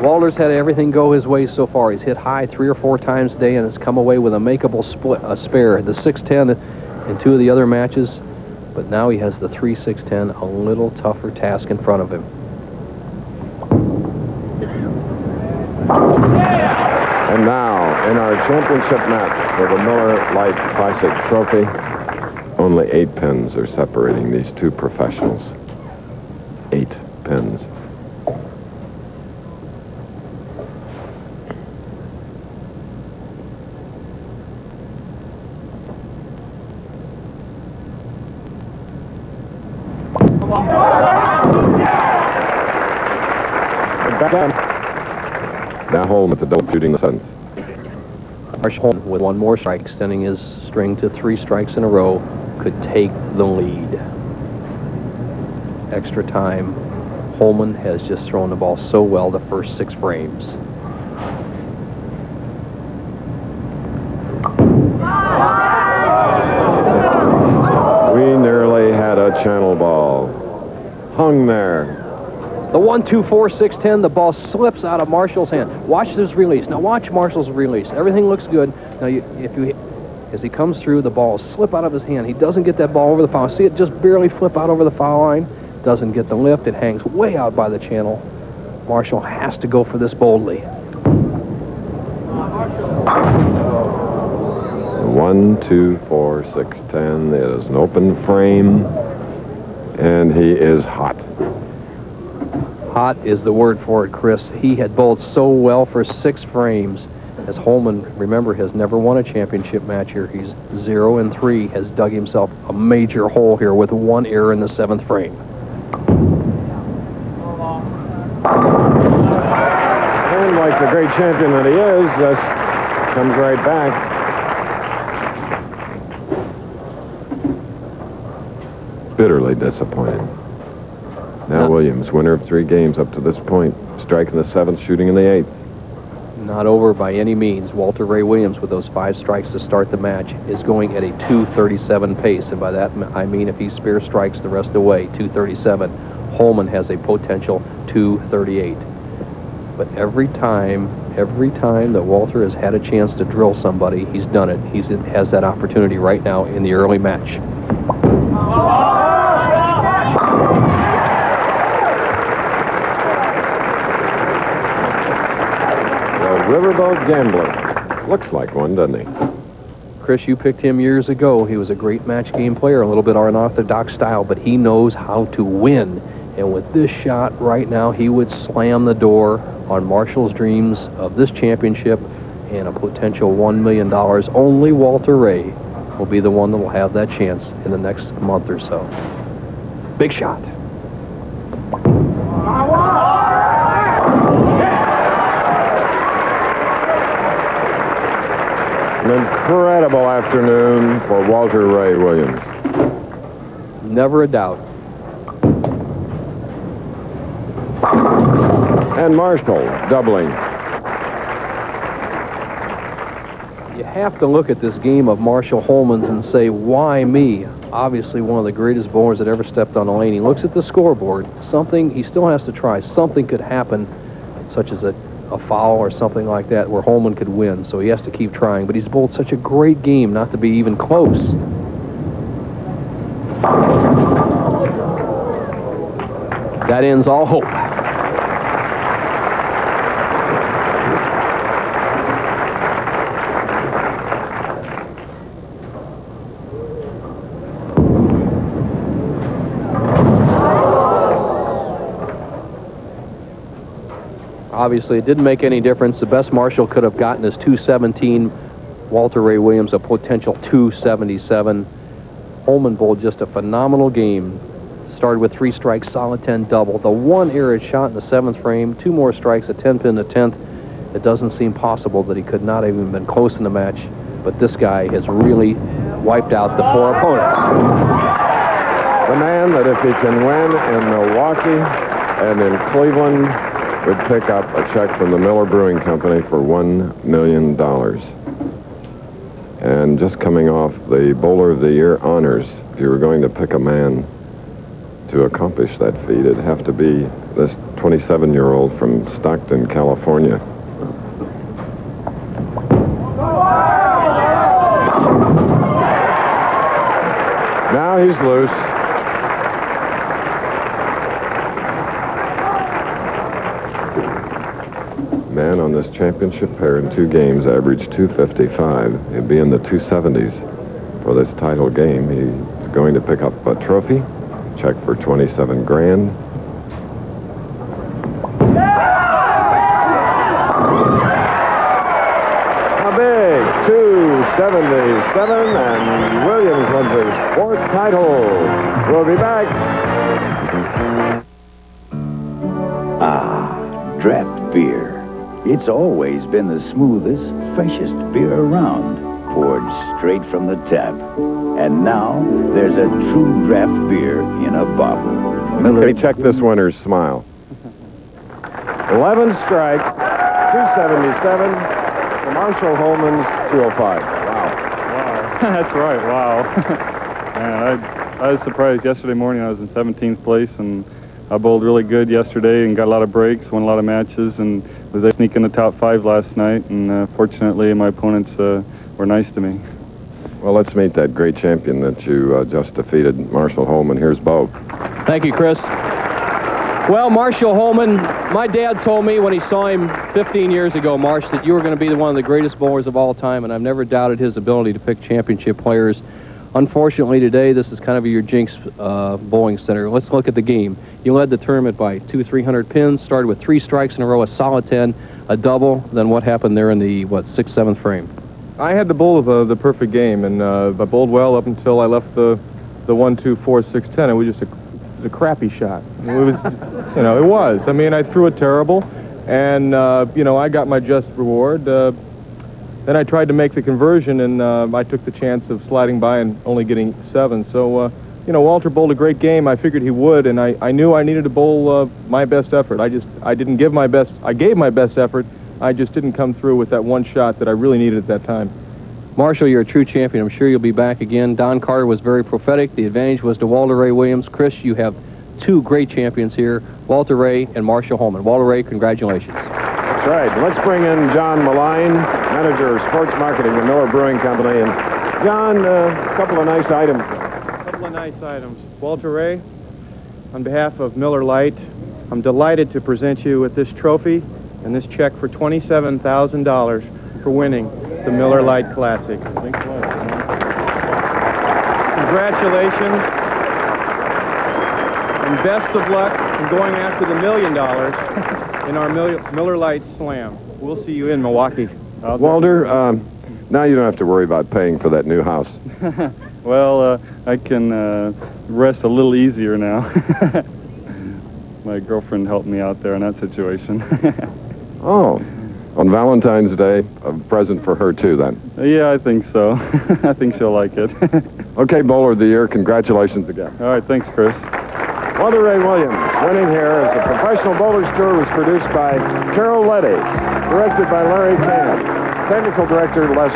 Walter's had everything go his way so far. He's hit high 3 or 4 times today and has come away with a makeable spare. The 610 in 2 of the other matches, but now he has the 3-6-10, a little tougher task in front of him. And now, in our championship match for the Miller Lite Classic Trophy, only 8 pins are separating these two professionals. 8 pins. Now Holman at the double shooting the 7th. Holman with 1 more strike, extending his string to 3 strikes in a row, could take the lead. Extra time. Holman has just thrown the ball so well the first 6 frames. We nearly had a channel ball. Hung there. The 1-2-4-6-10, the ball slips out of Marshall's hand. Watch this release. Now watch Marshall's release. Everything looks good. Now as he comes through, the ball slip out of his hand. He doesn't get that ball over the foul. See it just barely flip out over the foul line. Doesn't get the lift. It hangs way out by the channel. Marshall has to go for this boldly. 1-2-4-6-10 is an open frame, and he is hot. Hot is the word for it, Chris. He had bowled so well for 6 frames, as Holman, remember, has never won a championship match here. He's 0-3, has dug himself a major hole here with 1 error in the 7th frame. And like the great champion that he is, just comes right back. Bitterly disappointed. Now Williams, winner of 3 games up to this point, striking the 7th, shooting in the 8th. Not over by any means. Walter Ray Williams, with those 5 strikes to start the match, is going at a 2:37 pace, and by that I mean if he spare strikes the rest of the way, 2:37. Holman has a potential 2:38. But every time that Walter has had a chance to drill somebody, he's done it. He has that opportunity right now in the early match. Riverboat Gambler. Looks like one, doesn't he? Chris, you picked him years ago. He was a great match game player, a little bit unorthodox style, but he knows how to win. And with this shot right now, he would slam the door on Marshall's dreams of this championship and a potential $1 million. Only Walter Ray will be the one that will have that chance in the next month or so. Big shot. An incredible afternoon for Walter Ray Williams. Never a doubt. And Marshall doubling. You have to look at this game of Marshall Holman's and say, why me? Obviously one of the greatest bowlers that ever stepped on the lane. He looks at the scoreboard. Something, he still has to try. Something could happen, such as a foul or something like that, where Holman could win. So he has to keep trying. But he's bowled such a great game not to be even close. That ends all hope. Obviously, it didn't make any difference. The best Marshall could have gotten is 217. Walter Ray Williams, a potential 277. Holman bowled just a phenomenal game. Started with 3 strikes, solid 10 double. The 1 error shot in the 7th frame, 2 more strikes, a 10 pin in the 10th. It doesn't seem possible that he could not have even been close in the match. But this guy has really wiped out the 4 opponents. The man that if he can win in Milwaukee and in Cleveland would pick up a check from the Miller Brewing Company for $1 million. And just coming off the Bowler of the Year honors, if you were going to pick a man to accomplish that feat, it'd have to be this 27-year-old from Stockton, California. Now he's loose. Man on this championship pair in 2 games averaged 255. He'd be in the 270s for this title game. He's going to pick up a trophy, check for 27 grand. A big 277, and Williams wins his 4th title. We'll be back. Draft beer. It's always been the smoothest, freshest beer around, poured straight from the tap. And now, there's a true draft beer in a bottle. Miller. Check this winner's smile. 11 strikes, 277, for Marshall Holman's 205. Wow. That's right, wow. Man, I was surprised. Yesterday morning I was in 17th place, and I bowled really good yesterday and got a lot of breaks, won a lot of matches, and was able to sneak in the top 5 last night, and fortunately my opponents were nice to me. Well, let's meet that great champion that you just defeated, Marshall Holman. Here's Bo. Thank you, Chris. Well, Marshall Holman, my dad told me when he saw him 15 years ago, Marsh, that you were going to be one of the greatest bowlers of all time, and I've never doubted his ability to pick championship players. Unfortunately, today, this is kind of your jinx bowling center. Let's look at the game. You led the tournament by 300 pins, started with 3 strikes in a row, a solid 10, a double. Then what happened there in the, 6th, 7th frame? I had the bowl of the perfect game, and I bowled well up until I left the 1, 2, 4, 6, 10. It was just a crappy shot. It was, it was. I mean, I threw it terrible, and, I got my just reward. Then I tried to make the conversion, and I took the chance of sliding by and only getting 7. So, Walter bowled a great game. I figured he would, and I knew I needed to bowl my best effort. I didn't give my best. I gave my best effort. I just didn't come through with that one shot that I really needed at that time. Marshall, you're a true champion. I'm sure you'll be back again. Don Carter was very prophetic. The advantage was to Walter Ray Williams. Chris, you have 2 great champions here, Walter Ray and Marshall Holman. Walter Ray, congratulations. That's right. Let's bring in John Malign, manager of sports marketing at Miller Brewing Company. And John, a couple of nice items. Walter Ray, on behalf of Miller Lite, I'm delighted to present you with this trophy and this check for $27,000 for winning the Miller Lite Classic. Congratulations, and best of luck in going after the $1 million in our Miller Lite Slam. We'll see you in Milwaukee. Walter, now you don't have to worry about paying for that new house. Well, I can rest a little easier now. My girlfriend helped me out there in that situation. Oh, on Valentine's Day, a present for her too, then. Yeah, I think so. I think she'll like it. Okay, Bowler of the Year, congratulations again. All right, thanks, Chris. Walter Ray Williams winning here as the Professional Bowlers Tour was produced by Carol Letty, directed by Larry Cannon, technical director Les